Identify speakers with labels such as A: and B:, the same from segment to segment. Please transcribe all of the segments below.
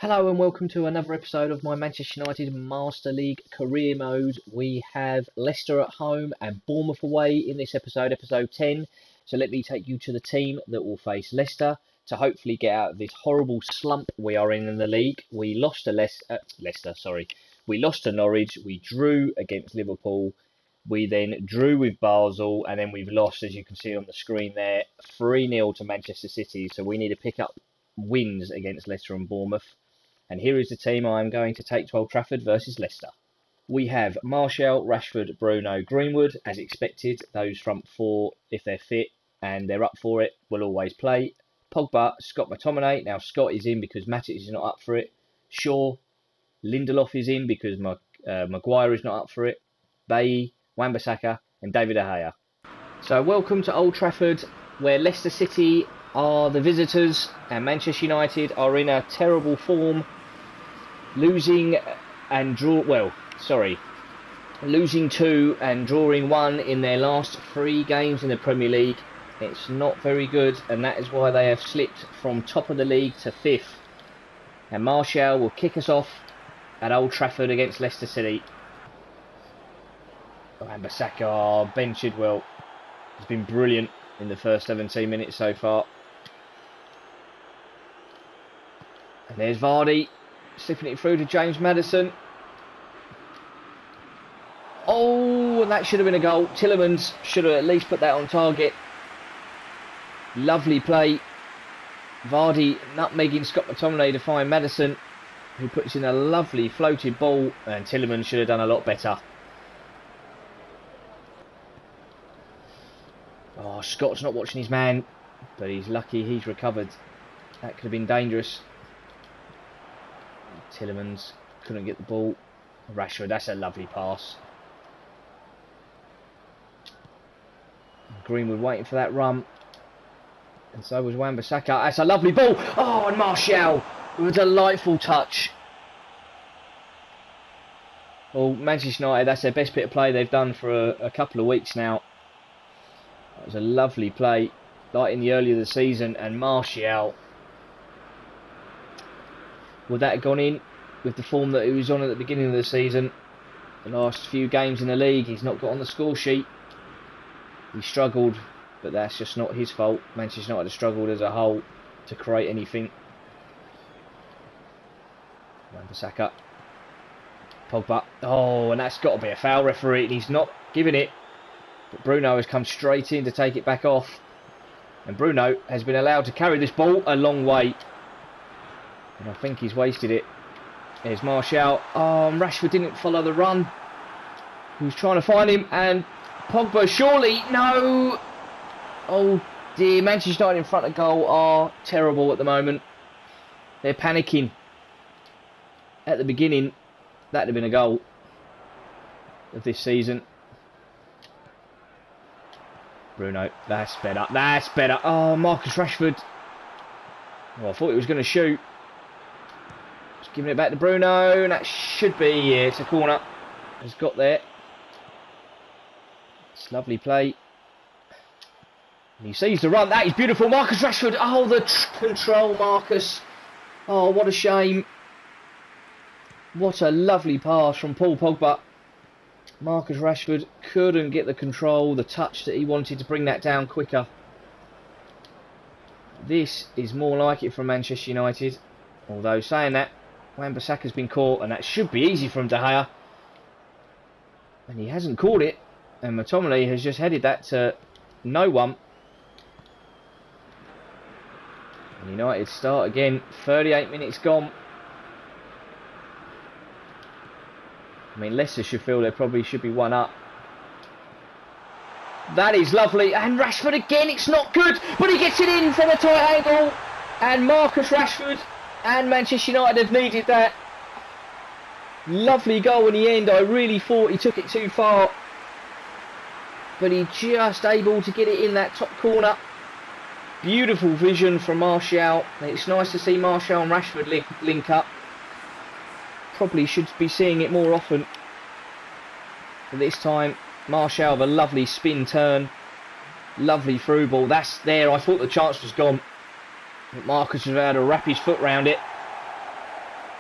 A: Hello and welcome to another episode of my Manchester United Master League career mode. We have Leicester at home and Bournemouth away in this episode, episode 10. So let me take you to the team that will face Leicester to hopefully get out of this horrible slump we are in the league. We lost to We lost to Norwich, we drew against Liverpool, we then drew with Basel, and then we've lost, as you can see on the screen there, 3-0 to Manchester City. So we need to pick up wins against Leicester and Bournemouth. And here is the team I'm going to take to Old Trafford versus Leicester. We have Martial, Rashford, Bruno, Greenwood. As expected, those front four, if they're fit and they're up for it, will always play. Pogba, Scott McTominay. Now Scott is in because Matic is not up for it. Shaw, Lindelof is in because Maguire is not up for it. Bailly, Wan-Bissaka and David De Gea. So welcome to Old Trafford, where Leicester City are the visitors and Manchester United are in a terrible form. Losing 2 and drawing 1 in their last 3 games in the Premier League. It's not very good, and that is why they have slipped from top of the league to 5th. And Martial will kick us off at Old Trafford against Leicester City. Wan-Bissaka, Ben Chidwell has been brilliant in the first 17 minutes so far. And there's Vardy, slipping it through to James Maddison. Oh, and that should have been a goal. Tielemans should have at least put that on target. Lovely play. Vardy nutmegging Scott McTominay to find Maddison, who puts in a lovely floated ball, and Tielemans should have done a lot better. Oh, Scott's not watching his man, but he's lucky he's recovered. That could have been dangerous. Tielemans couldn't get the ball. Rashford, that's a lovely pass. Greenwood waiting for that run. And so was Wan-Bissaka. That's a lovely ball. Oh, and Martial with a delightful touch. Well, Manchester United, that's their best bit of play they've done for a couple of weeks now. That was a lovely play, like in the early of the season. And Martial, would that have gone in with the form that he was on at the beginning of the season? The last few games in the league, he's not got on the score sheet. He struggled, but that's just not his fault. Manchester United have struggled as a whole to create anything. Wan-Bissaka, Pogba. Oh, and that's got to be a foul, referee, and he's not giving it. But Bruno has come straight in to take it back off. And Bruno has been allowed to carry this ball a long way. And I think he's wasted it. There's Martial. Oh, Rashford didn't follow the run. He was trying to find him. And Pogba, surely. No. Oh dear. Manchester United in front of goal are terrible at the moment. They're panicking. At the beginning, that would have been a goal of this season. Bruno, that's better. That's better. Oh, Marcus Rashford. Oh, I thought he was going to shoot. Just giving it back to Bruno, and that should be, yeah, it's a corner. He's got there. It's lovely play. And he sees the run. That is beautiful. Marcus Rashford. Oh, the control, Marcus. Oh, what a shame. What a lovely pass from Paul Pogba. Marcus Rashford couldn't get the control, the touch that he wanted to bring that down quicker. This is more like it from Manchester United. Although saying that, Wan-Bissaka's been caught, and that should be easy from De Gea. And he hasn't caught it. And McTominay has just headed that to no one. And United start again. 38 minutes gone. I mean, Leicester should feel they probably should be 1 up. That is lovely. And Rashford again, it's not good. But he gets it in from a tight angle. And Marcus Rashford and Manchester United have needed that. Lovely goal in the end. I really thought he took it too far. But he just able to get it in that top corner. Beautiful vision from Martial. It's nice to see Martial and Rashford link up. Probably should be seeing it more often. But this time, Martial with a lovely spin turn. Lovely through ball. That's there. I thought the chance was gone. But Marcus was able to wrap his foot round it.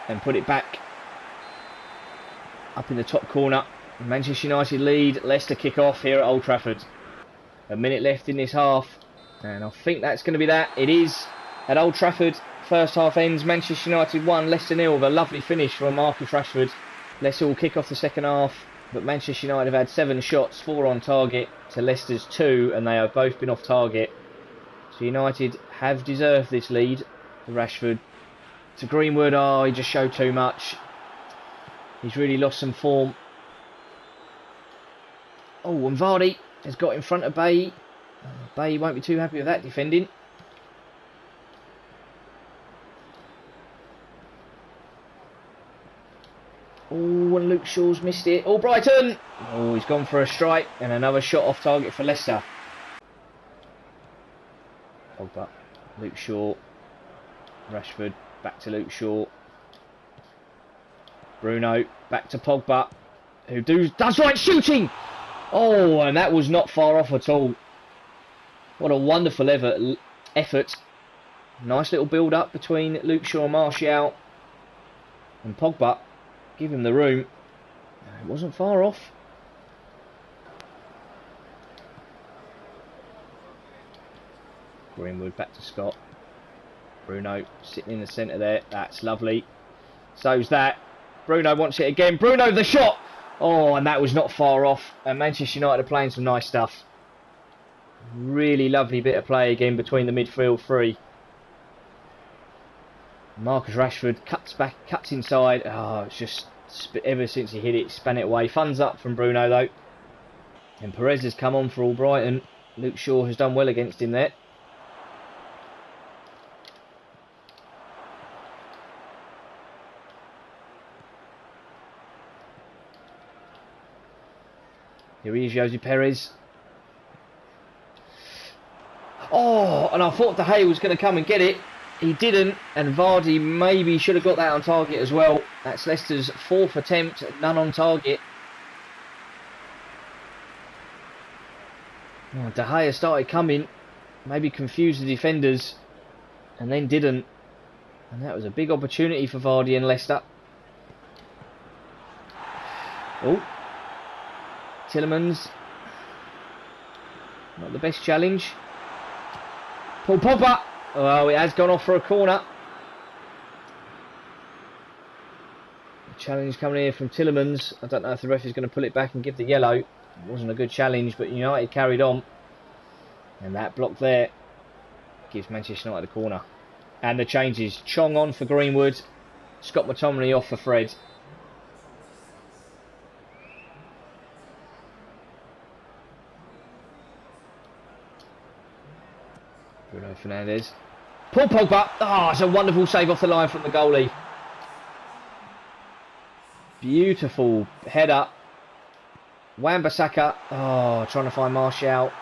A: and put it back up in the top corner. Manchester United lead. Leicester kick off here at Old Trafford. A minute left in this half, and I think that's going to be that. It is at Old Trafford. First half ends. Manchester United 1, Leicester 0 with a lovely finish from Marcus Rashford. Leicester will kick off the second half, but Manchester United have had 7 shots, 4 on target to Leicester's 2, and they have both been off target. So United have deserved this lead. Rashford to Greenwood. Oh, he just showed too much. He's really lost some form. Oh, and Vardy has got in front of Bailly. Bailly won't be too happy with that defending. Oh, and Luke Shaw's missed it. Oh, Brighton! Oh, he's gone for a strike and another shot off target for Leicester. Pogba, Luke Shaw, Rashford, back to Luke Shaw. Bruno, back to Pogba, who does right shooting! Oh, and that was not far off at all. What a wonderful effort. Nice little build-up between Luke Shaw and Martial. And Pogba, give him the room. It wasn't far off. Greenwood back to Scott. Bruno sitting in the centre there. That's lovely. So's that. Bruno wants it again. Bruno, the shot! Oh, and that was not far off. And Manchester United are playing some nice stuff. Really lovely bit of play again between the midfield three. Marcus Rashford cuts back, cuts inside. Oh, it's just ever since he hit it, span it away. Funds up from Bruno though. And Perez has come on for all Brighton. Luke Shaw has done well against him there. Here he is, Jose Perez. Oh, and I thought De Gea was going to come and get it. He didn't, and Vardy maybe should have got that on target as well. That's Leicester's 4th attempt, none on target. Oh, De Gea started coming, maybe confused the defenders, and then didn't. And that was a big opportunity for Vardy and Leicester. Oh, Tielemans. Not the best challenge. Paul Pogba. Oh, it has gone off for a corner. The challenge coming here from Tielemans. I don't know if the ref is going to pull it back and give the yellow. It wasn't a good challenge, but United carried on. And that block there gives Manchester United a corner. And the changes. Chong on for Greenwood. Scott McTominay off for Fred. Bruno Fernandes. Paul Pogba. Oh, it's a wonderful save off the line from the goalie. Beautiful header. Wan-Bissaka. Oh, trying to find Martial.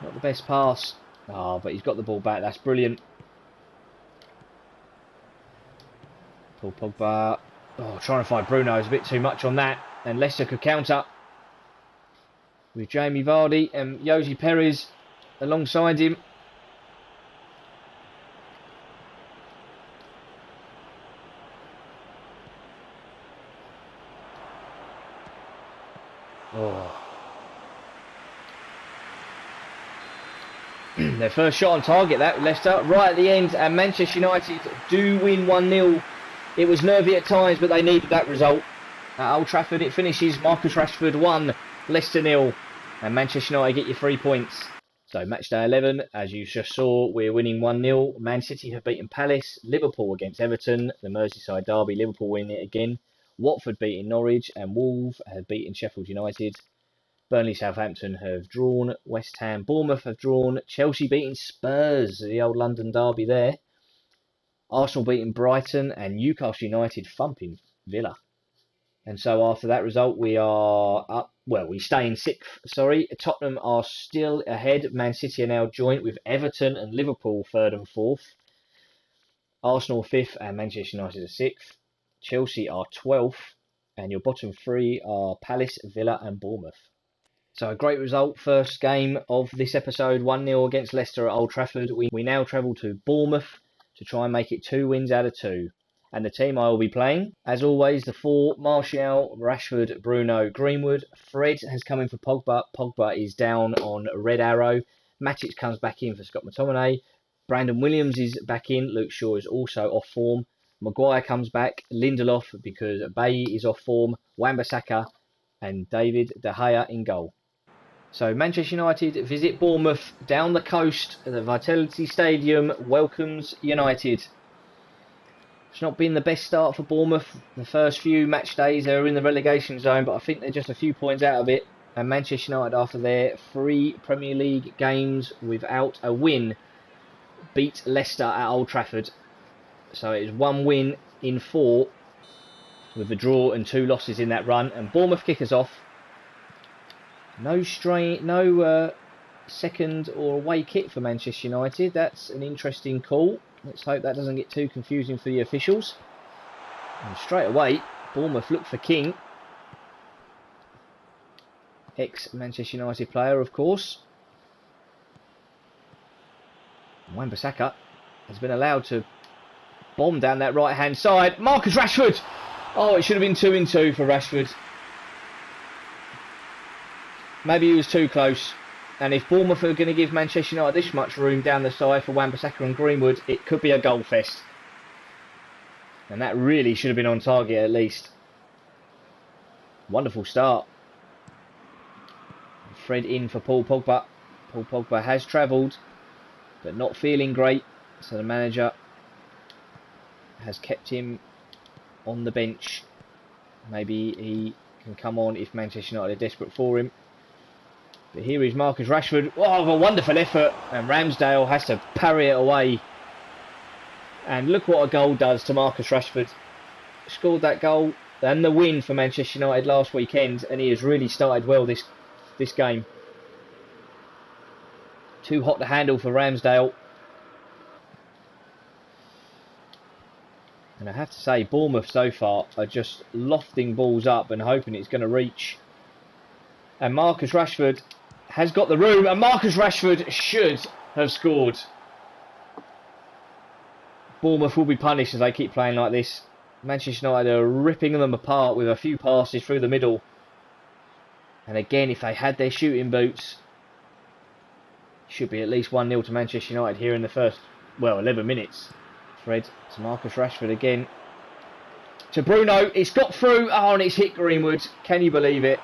A: Not the best pass. Oh, but he's got the ball back. That's brilliant. Paul Pogba. Oh, trying to find Bruno is a bit too much on that. And Leicester could counter with Jamie Vardy and Jose Perez alongside him. Oh. Their first shot on target, that Leicester, right at the end, and Manchester United do win 1-0. It was nervy at times, but they needed that result. At Old Trafford it finishes Marcus Rashford 1, Leicester 0, and Manchester United get your 3 points. So match day 11, as you just saw, we're winning 1-0. Man City have beaten Palace, Liverpool against Everton, the Merseyside derby, Liverpool win it again. Watford beating Norwich, and Wolves have beaten Sheffield United. Burnley, Southampton have drawn. West Ham, Bournemouth have drawn. Chelsea beating Spurs, the old London derby there. Arsenal beating Brighton, and Newcastle United thumping Villa. And so after that result, we are up. Well, we stay in 6th. Sorry, Tottenham are still ahead. Man City are now joint with Everton and Liverpool 3rd and 4th. Arsenal 5th and Manchester United are 6th. Chelsea are 12th, and your bottom 3 are Palace, Villa, and Bournemouth. So a great result, first game of this episode, 1-0 against Leicester at Old Trafford. We now travel to Bournemouth to try and make it 2 wins out of 2. and the team I will be playing. As always, the four: Martial, Rashford, Bruno, Greenwood. Fred has come in for Pogba. Pogba is down on red arrow. Matic comes back in for Scott McTominay. Brandon Williams is back in. Luke Shaw is also off form. Maguire comes back. Lindelof because Bailly is off form. Wan-Bissaka and David De Gea in goal. So Manchester United visit Bournemouth down the coast. The Vitality Stadium welcomes United. It's not been the best start for Bournemouth. The first few match days they were in the relegation zone, but I think they're just a few points out of it. And Manchester United, after their 3 Premier League games without a win, beat Leicester at Old Trafford. So it is 1 win in 4 with a draw and 2 losses in that run. And Bournemouth kick us off. No second or away kit for Manchester United. That's an interesting call. Let's hope that doesn't get too confusing for the officials. And straight away, Bournemouth look for King. Ex-Manchester United player, of course. Wan-Bissaka has been allowed to bomb down that right-hand side. Marcus Rashford! Oh, it should have been 2-2 for Rashford. Maybe he was too close. And if Bournemouth are going to give Manchester United this much room down the side for Wan-Bissaka and Greenwood, it could be a goal fest. And that really should have been on target at least. Wonderful start. Fred in for Paul Pogba. Paul Pogba has travelled, but not feeling great. So the manager has kept him on the bench. Maybe he can come on if Manchester United are desperate for him. But here is Marcus Rashford. Oh, a wonderful effort. And Ramsdale has to parry it away. And look what a goal does to Marcus Rashford. Scored that goal and the win for Manchester United last weekend. And he has really started well this game. Too hot to handle for Ramsdale. And I have to say, Bournemouth so far are just lofting balls up and hoping it's going to reach. And Marcus Rashford has got the room, and Marcus Rashford should have scored. Bournemouth will be punished as they keep playing like this. Manchester United are ripping them apart with a few passes through the middle. And again, if they had their shooting boots, should be at least 1-0 to Manchester United here in the first, 11 minutes. Fred to Marcus Rashford again. To Bruno, it's got through. Oh, and it's hit Greenwood. Can you believe it?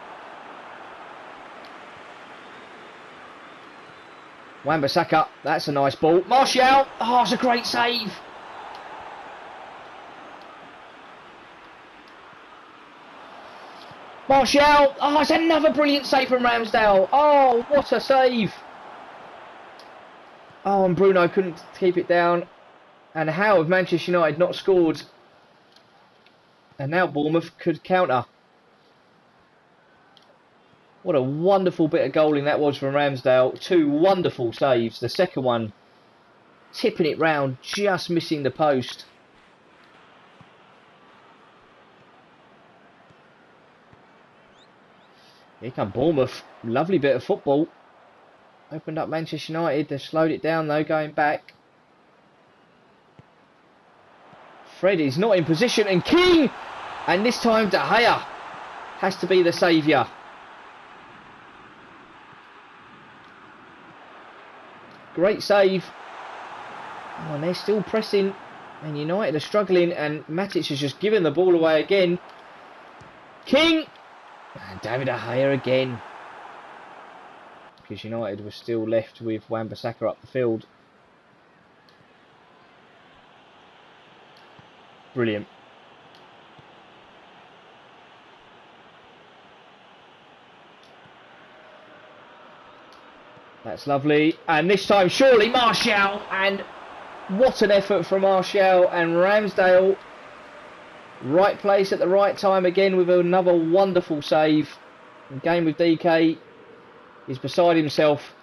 A: Wan-Bissaka, that's a nice ball. Martial, oh, it's a great save. Martial, oh, it's another brilliant save from Ramsdale. Oh, what a save. Oh, and Bruno couldn't keep it down. And how have Manchester United not scored? And now Bournemouth could counter. What a wonderful bit of goaling that was from Ramsdale. 2 wonderful saves. The second one tipping it round, just missing the post. Here come Bournemouth. Lovely bit of football. Opened up Manchester United. They've slowed it down though, going back. Fred is not in position, and King! And this time De Gea has to be the saviour. Great save. Oh, and they're still pressing. And United are struggling. And Matic has just given the ball away again. King! And David De Gea again. Because United was still left with Wan-Bissaka up the field. Brilliant. That's lovely. And this time, surely, Martial. And what an effort from Martial and Ramsdale. Right place at the right time again with another wonderful save. GameWithDK is beside himself.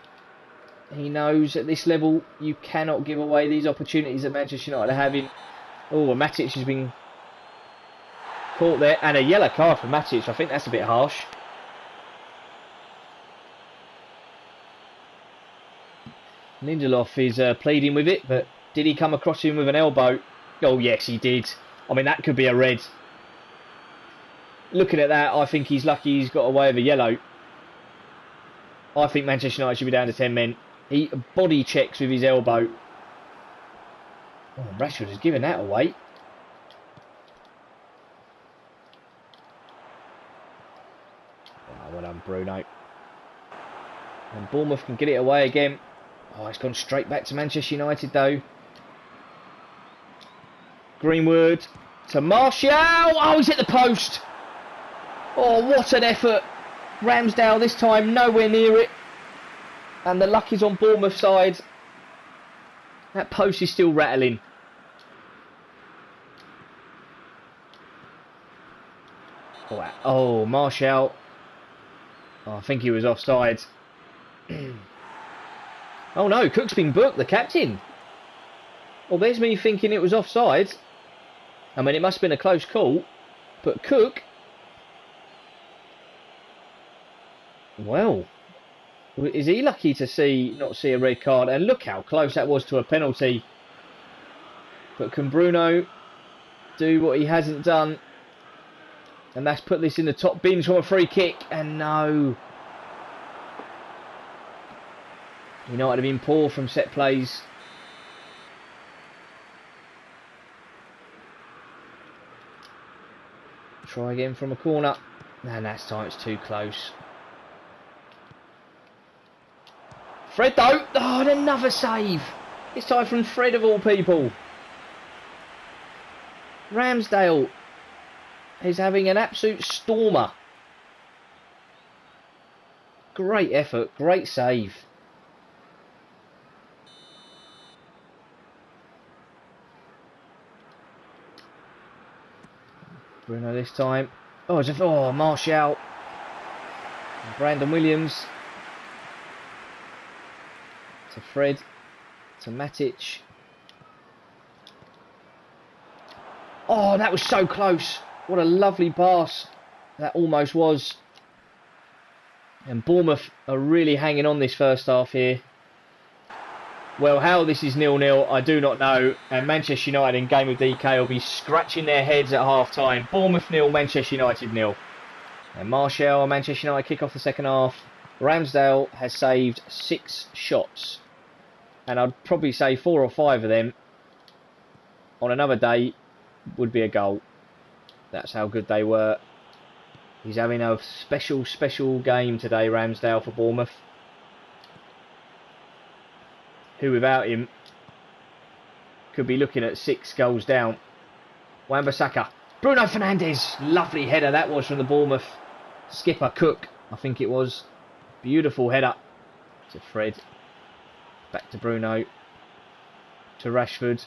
A: He knows at this level you cannot give away these opportunities that Manchester United are having. Oh, Matic has been caught there. And a yellow card for Matic. I think that's a bit harsh. Lindelof is pleading with it, but did he come across him with an elbow? Oh yes, he did. I mean, that could be a red. Looking at that, I think he's lucky he's got away with a yellow. I think Manchester United should be down to 10 men. He body checks with his elbow. Oh, Rashford has given that away. Oh, well done, Bruno. And Bournemouth can get it away again. Oh, it's gone straight back to Manchester United though. Greenwood to Martial. Oh, he's hit the post. Oh, what an effort. Ramsdale this time nowhere near it. And the luck is on Bournemouth side. That post is still rattling. Oh, Martial. Oh, I think he was offside. Oh no, Cook's been booked, the captain. Well, there's me thinking it was offside. I mean, it must have been a close call. But Cook... Well, is he lucky to not see a red card? And look how close that was to a penalty. But can Bruno do what he hasn't done? And that's put this in the top bins from a free kick. And no. United have been poor from set plays. Try again from a corner. And that's time it's too close. Fred though. Oh, and another save. This time from Fred of all people. Ramsdale is having an absolute stormer. Great effort. Great save. Bruno this time. Oh, Martial. And Brandon Williams. To Fred. To Matic. Oh, that was so close. What a lovely pass that almost was. And Bournemouth are really hanging on this first half here. Well, how this is 0-0, I do not know. And Manchester United in GameWithDK will be scratching their heads at half-time. Bournemouth 0, Manchester United 0. And Martial and Manchester United kick off the second half. Ramsdale has saved 6 shots. And I'd probably say 4 or 5 of them on another day would be a goal. That's how good they were. He's having a special game today, Ramsdale, for Bournemouth. Who without him could be looking at 6 goals down. Wan-Bissaka. Bruno Fernandes. Lovely header that was from the Bournemouth skipper, Cook, I think it was. Beautiful header to Fred. Back to Bruno. To Rashford.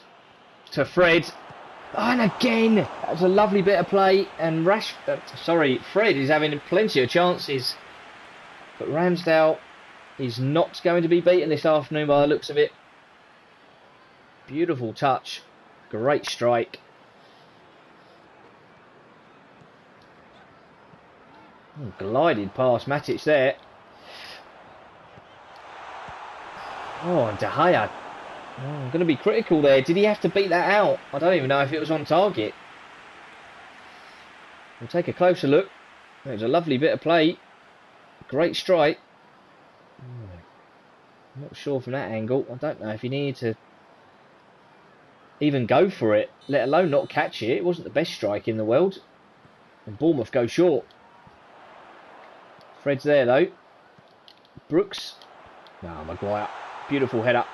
A: To Fred. And again, that was a lovely bit of play. And Fred is having plenty of chances. But Ramsdale is not going to be beaten this afternoon by the looks of it. Beautiful touch. Great strike. Oh, glided past Matic there. Oh, and De Gea. Oh, I'm going to be critical there. Did he have to beat that out? I don't even know if it was on target. We'll take a closer look. It was a lovely bit of play. Great strike. I'm not sure from that angle. I don't know if he needed to even go for it, let alone not catch it. It wasn't the best strike in the world. And Bournemouth go short. Fred's there though. Brooks. No, Maguire. Beautiful header.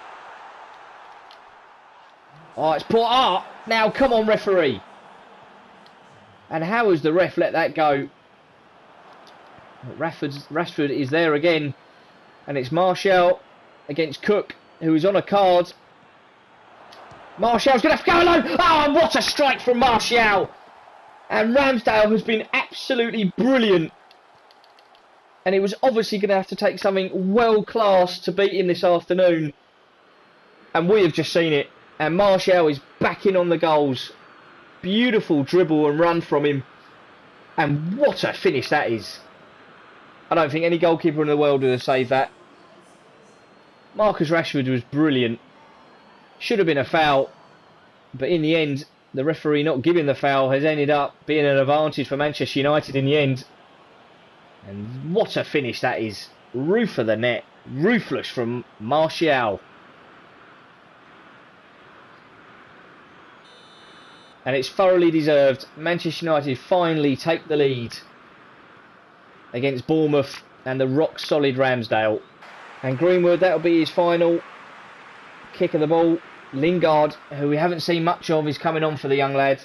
A: Oh, it's poor art. Now, come on, referee. And how has the ref let that go? Rashford is there again. And it's Martial against Cook, who is on a card. Martial's going to have to go alone. Oh, what a strike from Martial. And Ramsdale has been absolutely brilliant. And it was obviously going to have to take something well-class to beat him this afternoon. And we have just seen it. And Martial is back in on the goals. Beautiful dribble and run from him. And what a finish that is. I don't think any goalkeeper in the world would have saved that. Marcus Rashford was brilliant. Should have been a foul. But in the end, the referee not giving the foul has ended up being an advantage for Manchester United in the end. And what a finish that is. Roof of the net. Ruthless from Martial. And it's thoroughly deserved. Manchester United finally take the lead against Bournemouth and the rock-solid Ramsdale. And Greenwood, that'll be his final kick of the ball. Lingard, who we haven't seen much of, is coming on for the young lad.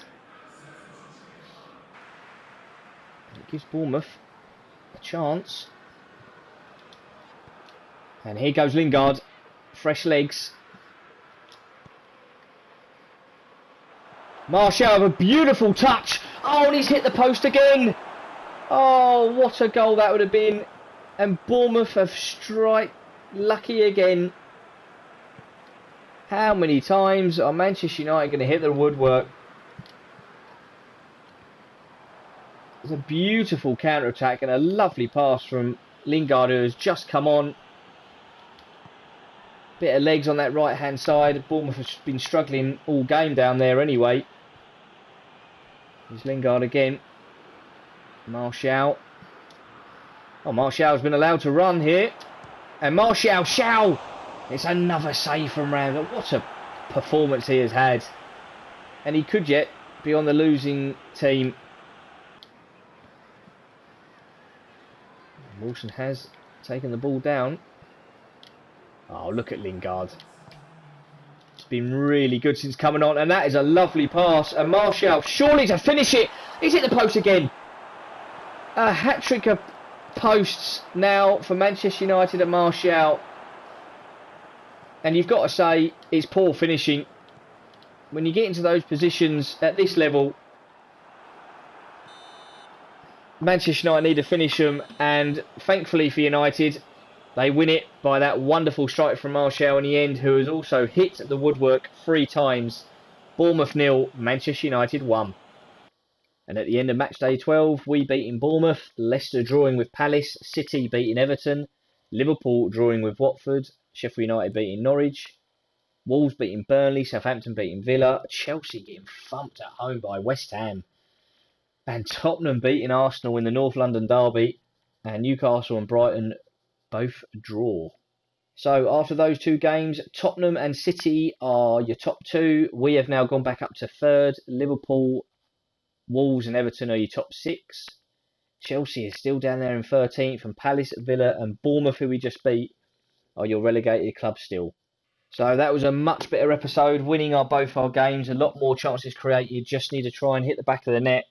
A: It gives Bournemouth a chance. And here goes Lingard. Fresh legs. Martial with a beautiful touch. Oh, and he's hit the post again. Oh, what a goal that would have been. And Bournemouth have strike lucky again. How many times are Manchester United going to hit the woodwork? It's a beautiful counter-attack and a lovely pass from Lingard, who has just come on. Bit of legs on that right-hand side. Bournemouth has been struggling all game down there anyway. Here's Lingard again. Martial. Oh, Martial's been allowed to run here. And Martial, it's another save from Ramsdale. What a performance he has had. And he could yet be on the losing team. Wilson has taken the ball down. Oh, look at Lingard. It's been really good since coming on. And that is a lovely pass. And Martial, surely to finish it. He's hit the post again. A hat-trick of posts now for Manchester United and Martial. And you've got to say, it's poor finishing. When you get into those positions at this level, Manchester United need to finish them. And thankfully for United, they win it by that wonderful strike from Martial in the end, who has also hit the woodwork 3 times. Bournemouth 0, Manchester United 1. And at the end of match day 12, we beating Bournemouth, Leicester drawing with Palace, City beating Everton, Liverpool drawing with Watford, Sheffield United beating Norwich, Wolves beating Burnley, Southampton beating Villa, Chelsea getting thumped at home by West Ham, and Tottenham beating Arsenal in the North London derby, and Newcastle and Brighton both draw. So after those 2 games, Tottenham and City are your top 2. We have now gone back up to 3rd. Liverpool, Wolves and Everton are your top 6. Chelsea is still down there in 13th, and Palace, Villa and Bournemouth, who we just beat, are your relegated clubs still. So that was a much better episode, winning both our games, a lot more chances created, just need to try and hit the back of the net.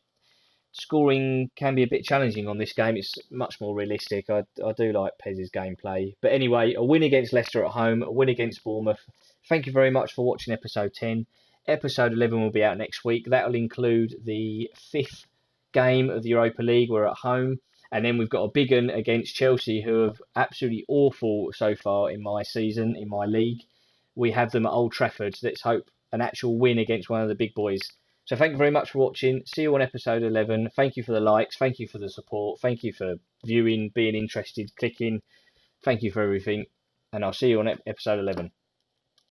A: Scoring can be a bit challenging on this game, it's much more realistic. I do like PES's gameplay. But anyway, a win against Leicester at home, a win against Bournemouth. Thank you very much for watching episode 10. Episode 11 will be out next week. That will include the 5th game of the Europa League. We're at home. And then we've got a big one against Chelsea, who are absolutely awful so far in my season, in my league. We have them at Old Trafford. Let's hope an actual win against one of the big boys. So thank you very much for watching. See you on episode 11. Thank you for the likes. Thank you for the support. Thank you for viewing, being interested, clicking. Thank you for everything. And I'll see you on episode 11.